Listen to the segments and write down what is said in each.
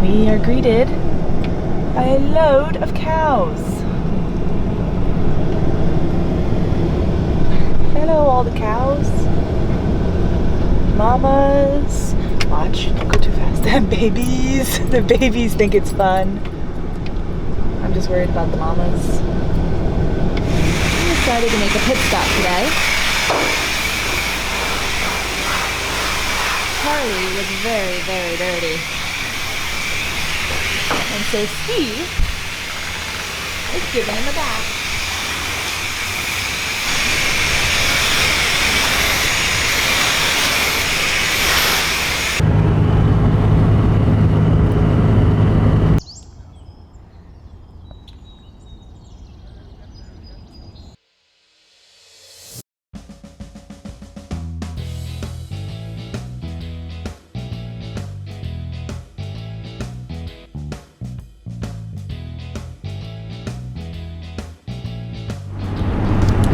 we are greeted by a load of cows. Hello, all the cows. Mamas. Watch, don't go too fast. And babies. The babies think it's fun. I'm just worried about the mamas. We decided to make a pit stop today. Charlie was very, very dirty. And so Steve is giving him a bath.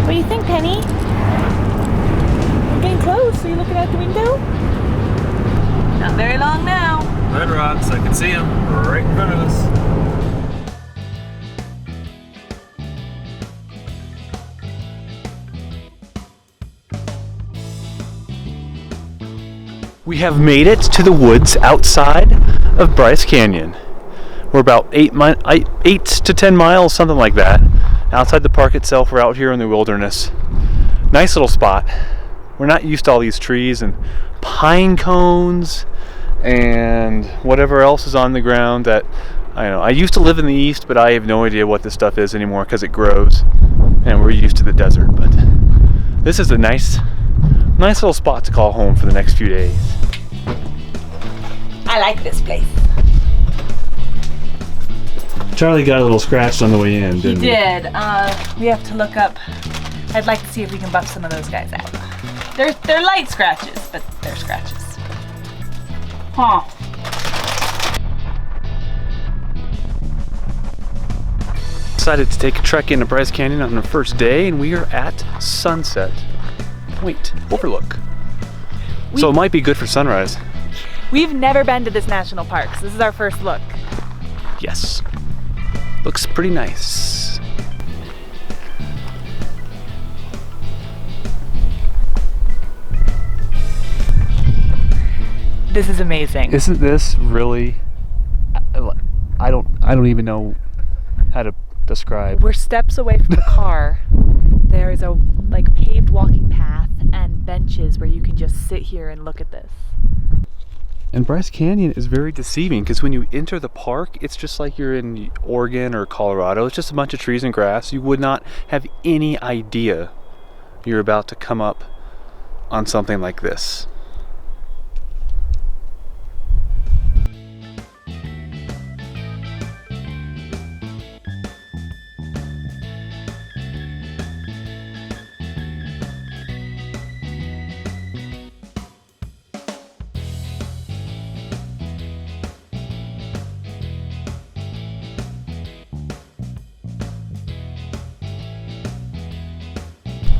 What do you think, Penny? We're getting close. Are you looking out the window? Not very long now. Red rocks, I can see them right in front of us. We have made it to the woods outside of Bryce Canyon. We're about 8 to 10 miles, something like that. Outside the park itself, we're out here in the wilderness. Nice little spot. We're not used to all these trees and pine cones and whatever else is on the ground that, I don't know. I used to live in the east, but I have no idea what this stuff is anymore because it grows and we're used to the desert. But this is a nice little spot to call home for the next few days. I like this place. Charlie got a little scratched on the way in, didn't he? He did. We have to look up. I'd like to see if we can buff some of those guys out. They're light scratches, but they're scratches. Huh. Decided to take a trek into Bryce Canyon on the first day, and we are at Sunset Point Overlook. So it might be good for sunrise. We've never been to this national park, so this is our first look. Yes. Looks pretty nice. This is amazing. Isn't this really? I don't even know how to describe. We're steps away from the car. There is a paved walking path and benches where you can just sit here and look at this. And Bryce Canyon is very deceiving because when you enter the park, it's just like you're in Oregon or Colorado. It's just a bunch of trees and grass. You would not have any idea you're about to come up on something like this.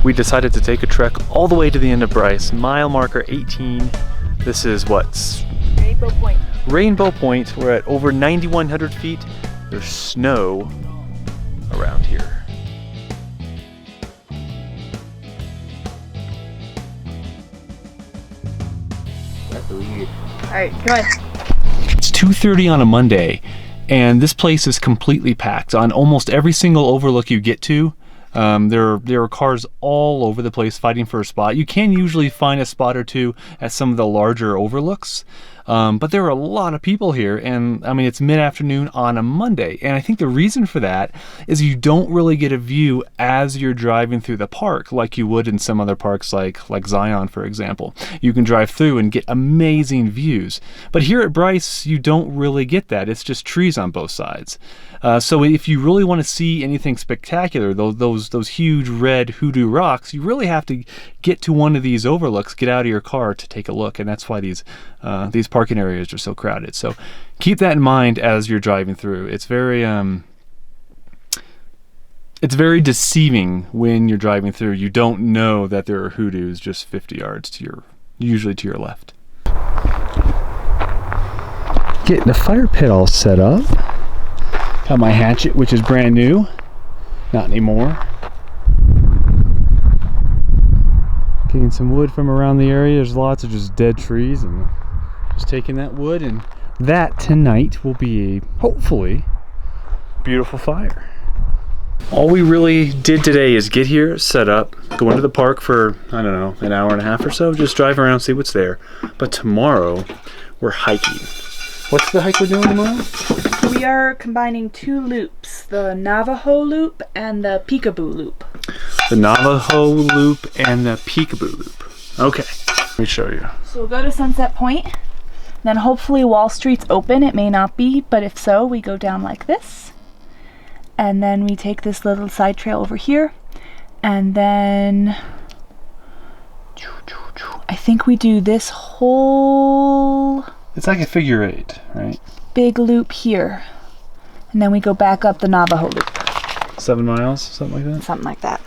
We decided to take a trek all the way to the end of Bryce, mile marker 18. This is what's Rainbow Point. Rainbow Point. We're at over 9,100 feet. There's snow around here. All right, come on. It's 2:30 on a Monday, and this place is completely packed. On almost every single overlook you get to, there are cars all over the place fighting for a spot. You can usually find a spot or two at some of the larger overlooks, but there are a lot of people here, and I mean it's mid-afternoon on a Monday, and I think the reason for that is you don't really get a view as you're driving through the park like you would in some other parks like Zion, for example. You can drive through and get amazing views, but here at Bryce you don't really get that. It's just trees on both sides. So if you really want to see anything spectacular, those huge red hoodoo rocks, you really have to get to one of these overlooks, get out of your car to take a look, and that's why these parking areas are so crowded. So keep that in mind as you're driving through. It's very deceiving when you're driving through. You don't know that there are hoodoos just 50 yards usually to your left. Getting the fire pit all set up. Got my hatchet, which is brand new. Not anymore. Getting some wood from around the area. There's lots of just dead trees, and just taking that wood, and that tonight will be a, hopefully, beautiful fire. All we really did today is get here, set up, go into the park for, I don't know, an hour and a half or so, just drive around, see what's there. But tomorrow, we're hiking. What's the hike we're doing tomorrow? We are combining 2 loops, the Navajo loop and the Peekaboo loop. The Navajo loop and the Peekaboo loop. Okay, let me show you. So we'll go to Sunset Point, then hopefully Wall Street's open. It may not be, but if so, we go down like this. And then we take this little side trail over here, and then I think we do this whole... It's like a figure 8, right? Big loop here, and then we go back up the Navajo loop. 7 miles, something like that? Something like that.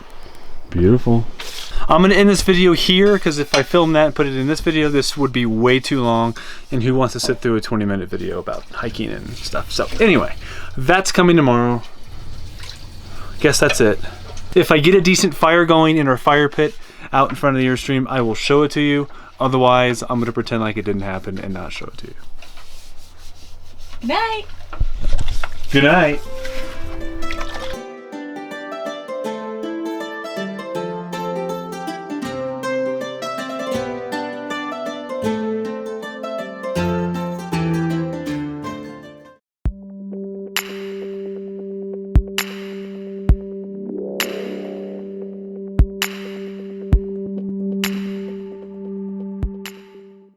Beautiful. I'm going to end this video here, because if I film that and put it in this video, this would be way too long, and who wants to sit through a 20-minute video about hiking and stuff? So anyway, that's coming tomorrow. Guess that's it. If I get a decent fire going in our fire pit out in front of the Airstream, I will show it to you. Otherwise, I'm going to pretend like it didn't happen and not show it to you. Good night. Good night.